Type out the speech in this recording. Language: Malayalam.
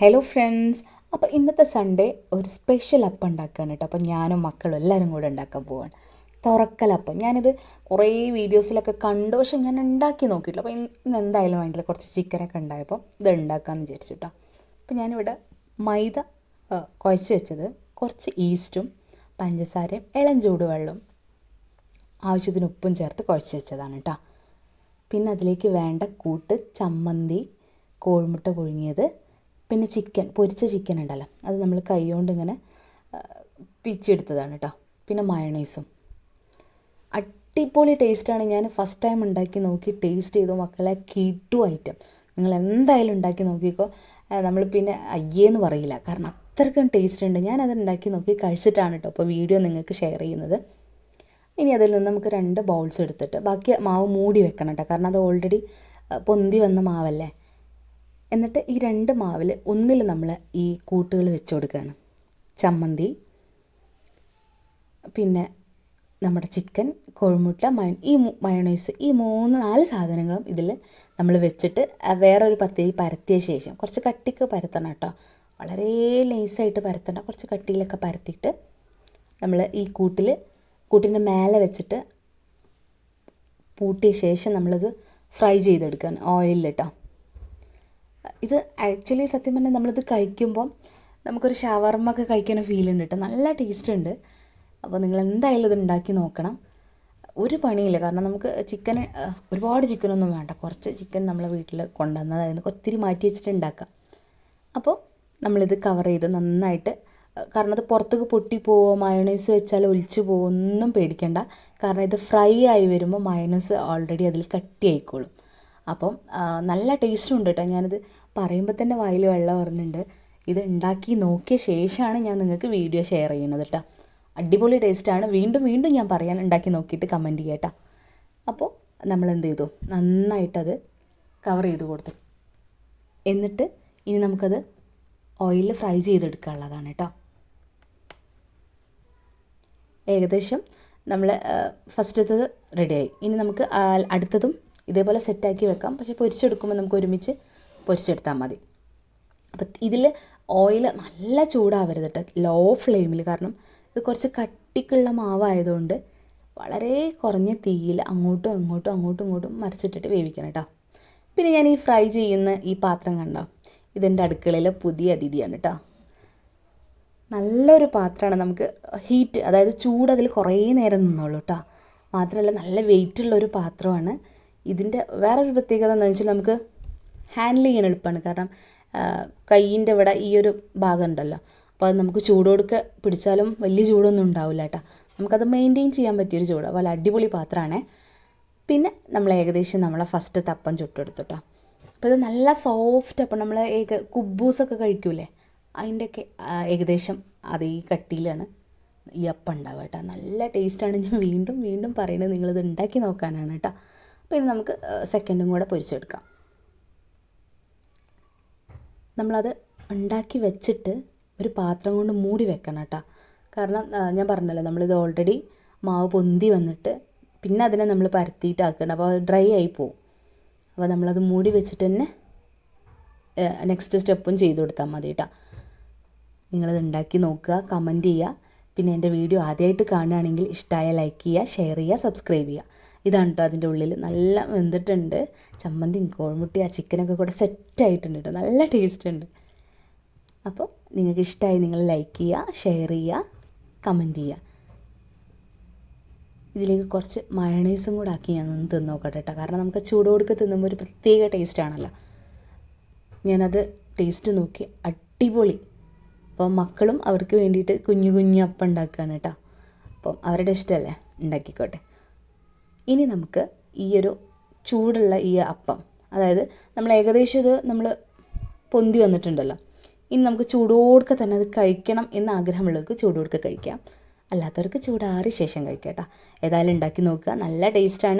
ഹലോ ഫ്രണ്ട്സ്, അപ്പോൾ ഇന്നത്തെ സൺഡേ ഒരു സ്പെഷ്യൽ അപ്പം ഉണ്ടാക്കുകയാണ് കേട്ടോ. അപ്പോൾ ഞാനും മക്കളും എല്ലാവരും കൂടെ ഉണ്ടാക്കാൻ പോവാണ്. തുറക്കലപ്പം. ഞാനിത് കുറേ വീഡിയോസിലൊക്കെ കണ്ടു, പക്ഷേ ഞാൻ ഉണ്ടാക്കി നോക്കിയിട്ടില്ല. അപ്പോൾ ഇന്ന് എന്തായാലും വേണ്ടില്ല, കുറച്ച് ചിക്കനൊക്കെ ഉണ്ടായപ്പോൾ ഇത് ഉണ്ടാക്കാമെന്ന് വിചാരിച്ചു കേട്ടോ. അപ്പോൾ ഞാനിവിടെ മൈദ കുഴച്ച് വെച്ചത്, കുറച്ച് ഈസ്റ്റും പഞ്ചസാരയും ഇളം ചൂടുവെള്ളം ആവശ്യത്തിന് ഉപ്പും ചേർത്ത് കുഴച്ച് വെച്ചതാണ് കേട്ടോ. പിന്നെ അതിലേക്ക് വേണ്ട കൂട്ട് ചമ്മന്തി, കോഴിമുട്ട പുഴുങ്ങിയത്, പിന്നെ ചിക്കൻ, പൊരിച്ച ചിക്കൻ ഉണ്ടല്ലോ, അത് നമ്മൾ കൈ കൊണ്ട് ഇങ്ങനെ പിച്ചെടുത്തതാണ് കേട്ടോ. പിന്നെ മയണൈസും. അടിപൊളി ടേസ്റ്റാണ്. ഞാൻ ഫസ്റ്റ് ടൈം ഉണ്ടാക്കി നോക്കി ടേസ്റ്റ് ചെയ്തു മക്കളെ. കിട്ടു ഐറ്റം. നിങ്ങൾ എന്തായാലും ഉണ്ടാക്കി നോക്കിക്കോ. നമ്മൾ പിന്നെ അയ്യേന്ന് പറയില്ല, കാരണം അത്രയ്ക്കും ടേസ്റ്റ് ഉണ്ട്. ഞാനത് ഉണ്ടാക്കി നോക്കി കഴിച്ചിട്ടാണ് കേട്ടോ അപ്പോൾ വീഡിയോ നിങ്ങൾക്ക് ഷെയർ ചെയ്യുന്നത്. ഇനി അതിൽ നിന്ന് നമുക്ക് 2 ബൗൾസ് എടുത്തിട്ട് ബാക്കി മാവ് മൂടി വെക്കണം കേട്ടോ, കാരണം അത് ഓൾറെഡി പൊന്തി വന്ന മാവല്ലേ. എന്നിട്ട് ഈ 2 മാവിൽ ഒന്നിൽ നമ്മൾ ഈ കൂട്ടുകൾ വെച്ച് കൊടുക്കുകയാണ്. ചമ്മന്തി, പിന്നെ നമ്മുടെ ചിക്കൻ, കോഴിമുട്ട, ഈ മയോണൈസ്, ഈ 4 സാധനങ്ങളും ഇതിൽ നമ്മൾ വെച്ചിട്ട് വേറൊരു പത്തിരി പരത്തിയ ശേഷം, കുറച്ച് കട്ടിക്ക് പരത്തണം കേട്ടോ, വളരെ നൈസായിട്ട് പരത്തണ്ട, കുറച്ച് കട്ടിയിലൊക്കെ പരത്തിയിട്ട് നമ്മൾ ഈ കൂട്ടിൻ്റെ മേലെ വെച്ചിട്ട് പൂട്ടിയ ശേഷം നമ്മളത് ഫ്രൈ ചെയ്തെടുക്കുകയാണ് ഓയിലിൽ കേട്ടോ. ഇത് ആക്ച്വലി സത്യം പറഞ്ഞാൽ നമ്മളിത് കഴിക്കുമ്പം നമുക്കൊരു ഷവർമ്മ ഒക്കെ കഴിക്കുന്ന ഫീലുണ്ട് കേട്ടോ. നല്ല ടേസ്റ്റ് ഉണ്ട്. അപ്പോൾ നിങ്ങൾ എന്തായാലും ഇത് ഉണ്ടാക്കി നോക്കണം. ഒരു പണിയില്ല, കാരണം നമുക്ക് ചിക്കൻ ഒരുപാട് ചിക്കനൊന്നും വേണ്ട, കുറച്ച് ചിക്കൻ നമ്മളെ വീട്ടിൽ കൊണ്ടുവന്നതായിരുന്നു, ഒത്തിരി മാറ്റി വെച്ചിട്ട് ഉണ്ടാക്കാം. അപ്പോൾ നമ്മളിത് കവർ ചെയ്ത് നന്നായിട്ട്, കാരണം അത് പുറത്തേക്ക് പൊട്ടിപ്പോവോ, മയോണൈസ് വെച്ചാൽ ഒലിച്ചു പോകുമോ ഒന്നും പേടിക്കേണ്ട, കാരണം ഇത് ഫ്രൈ ആയി വരുമ്പോൾ മയോണൈസ് ഓൾറെഡി അതിൽ കട്ടിയായിക്കോളും. അപ്പം നല്ല ടേസ്റ്റും ഉണ്ട് കേട്ടോ. ഞാനിത് പറയുമ്പോൾ തന്നെ വായിൽ വെള്ളം വരുന്നുണ്ട്. ഇത് ഉണ്ടാക്കി നോക്കിയ ശേഷമാണ് ഞാൻ നിങ്ങൾക്ക് വീഡിയോ ഷെയർ ചെയ്യുന്നത് കേട്ടോ. അടിപൊളി ടേസ്റ്റാണ്. വീണ്ടും വീണ്ടും ഞാൻ പറയാൻ, ഉണ്ടാക്കി നോക്കിയിട്ട് കമൻറ്റ് ചെയ്യാം കേട്ടോ. അപ്പോൾ നമ്മൾ എന്ത് ചെയ്തു, നന്നായിട്ടത് കവർ ചെയ്ത് കൊടുത്തു. എന്നിട്ട് ഇനി നമുക്കത് ഓയിലിൽ ഫ്രൈ ചെയ്തെടുക്കാനുള്ളതാണ് കേട്ടോ. ഏകദേശം നമ്മൾ ഫസ്റ്റത്തത് റെഡിയായി. ഇനി നമുക്ക് അടുത്തതും ഇതേപോലെ സെറ്റാക്കി വെക്കാം, പക്ഷേ പൊരിച്ചെടുക്കുമ്പോൾ നമുക്ക് ഒരുമിച്ച് പൊരിച്ചെടുത്താൽ മതി. അപ്പം ഇതിൽ ഓയിൽ നല്ല ചൂടാവരുത് കേട്ടോ, ലോ ഫ്ലെയിമിൽ, കാരണം ഇത് കുറച്ച് കട്ടിക്കുള്ള മാവായതുകൊണ്ട് വളരെ കുറഞ്ഞ തീയിൽ അങ്ങോട്ടും ഇങ്ങോട്ടും മറിച്ചിട്ടിട്ട് വേവിക്കണം കേട്ടോ. പിന്നെ ഞാൻ ഈ ഫ്രൈ ചെയ്യുന്ന ഈ പാത്രം കണ്ടോ, ഇതെൻ്റെ അടുക്കളയിലെ പുതിയ അതിഥിയാണ് കേട്ടോ. നല്ലൊരു പാത്രമാണ്, നമുക്ക് ഹീറ്റ്, അതായത് ചൂട് അതിൽ കുറേ നേരം നിന്നോളൂ കേട്ടോ. മാത്രമല്ല നല്ല വെയിറ്റുള്ളൊരു പാത്രമാണ്. ഇതിൻ്റെ വേറൊരു പ്രത്യേകത എന്താണെന്ന് വെച്ചാൽ നമുക്ക് ഹാൻഡിൽ ചെയ്യാൻ എളുപ്പമാണ്, കാരണം കയ്യിൻ്റെ ഇവിടെ ഈ ഒരു ഭാഗം ഉണ്ടല്ലോ, അപ്പോൾ അത് നമുക്ക് ചൂടോടുക്കെ പിടിച്ചാലും വലിയ ചൂടൊന്നും ഉണ്ടാവില്ല കേട്ടോ. നമുക്കത് മെയിൻറ്റെയിൻ ചെയ്യാൻ പറ്റിയൊരു ചൂട്, വളരെ അടിപൊളി പാത്രമാണ്. പിന്നെ നമ്മൾ ഏകദേശം നമ്മളെ ഫസ്റ്റ് തപ്പം ചുട്ടെടുത്തു കേട്ടോ. അപ്പോൾ ഇത് നല്ല സോഫ്റ്റ് അപ്പം, നമ്മൾ കുബൂസൊക്കെ കഴിക്കൂലേ, അതിൻ്റെയൊക്കെ ഏകദേശം അതേ കട്ടിയിലാണ് ഈ അപ്പം ഉണ്ടാവുക കേട്ടോ. നല്ല ടേസ്റ്റാണ്. ഞാൻ വീണ്ടും വീണ്ടും പറയുന്നത് നിങ്ങളിത് ഉണ്ടാക്കി നോക്കാനാണ് കേട്ടോ. അപ്പോൾ ഇത് നമുക്ക് സെക്കൻഡും കൂടെ പൊരിച്ചെടുക്കാം. നമ്മളത് ഉണ്ടാക്കി വെച്ചിട്ട് ഒരു പാത്രം കൊണ്ട് മൂടി വെക്കണം കേട്ടോ, കാരണം ഞാൻ പറഞ്ഞല്ലോ നമ്മളിത് ഓൾറെഡി മാവ് പൊന്തി വന്നിട്ട് പിന്നെ അതിനെ നമ്മൾ പരത്തിയിട്ടാക്കണം, അപ്പോൾ ഡ്രൈ ആയി പോവും. അപ്പോൾ നമ്മളത് മൂടി വെച്ചിട്ട് തന്നെ നെക്സ്റ്റ് സ്റ്റെപ്പും ചെയ്ത് കൊടുത്താൽ മതി കേട്ടോ. നിങ്ങളത് ഉണ്ടാക്കി നോക്കുക, കമൻറ്റ് ചെയ്യുക. പിന്നെ എൻ്റെ വീഡിയോ ആദ്യമായിട്ട് കാണുകയാണെങ്കിൽ ഇഷ്ടമായ ലൈക്ക് ചെയ്യുക, ഷെയർ ചെയ്യുക, സബ്സ്ക്രൈബ് ചെയ്യുക. ഇതാണ് കേട്ടോ അതിൻ്റെ ഉള്ളിൽ, നല്ല വെന്തിട്ടുണ്ട്. ചമ്മന്തിയും കോഴിമുട്ടയും ആ ചിക്കനൊക്കെ കൂടെ സെറ്റായിട്ടുണ്ട് കേട്ടോ, നല്ല ടേസ്റ്റ് ഉണ്ട്. അപ്പോൾ നിങ്ങൾക്ക് ഇഷ്ടമായി നിങ്ങൾ ലൈക്ക് ചെയ്യുക, ഷെയർ ചെയ്യുക, കമൻറ്റ് ചെയ്യുക. ഇതിലേക്ക് കുറച്ച് മയണൈസും കൂടെ ആക്കി ഞാൻ ഒന്ന് തിന്ന് നോക്കട്ടെ കേട്ടോ, കാരണം നമുക്ക് ചൂടോടുക്ക് തിന്നുമ്പോൾ ഒരു പ്രത്യേക ടേസ്റ്റാണല്ലോ. ഞാനത് ടേസ്റ്റ് നോക്കി, അടിപൊളി. അപ്പോൾ മക്കളും അവർക്ക് വേണ്ടിയിട്ട് കുഞ്ഞു അപ്പം ഉണ്ടാക്കുകയാണ് കേട്ടോ. അപ്പം അവരുടെ ഇഷ്ടമല്ലേ, ഉണ്ടാക്കിക്കോട്ടെ. ഇനി നമുക്ക് ഈ ഒരു ചൂടുള്ള ഈ അപ്പം, അതായത് നമ്മൾ ഏകദേശം ഇത് നമ്മൾ പൊന്തി വന്നിട്ടുണ്ടല്ലോ, ഇനി നമുക്ക് ചൂടോടുക്കെ തന്നെ അത് കഴിക്കണം എന്ന് ആഗ്രഹമുള്ളവർക്ക് ചൂടോടുക്കെ കഴിക്കാം, അല്ലാത്തവർക്ക് ചൂടാറിയ ശേഷം കഴിക്കാം കേട്ടോ. ഏതായാലും ഉണ്ടാക്കി നോക്കുക, നല്ല ടേസ്റ്റാണ്.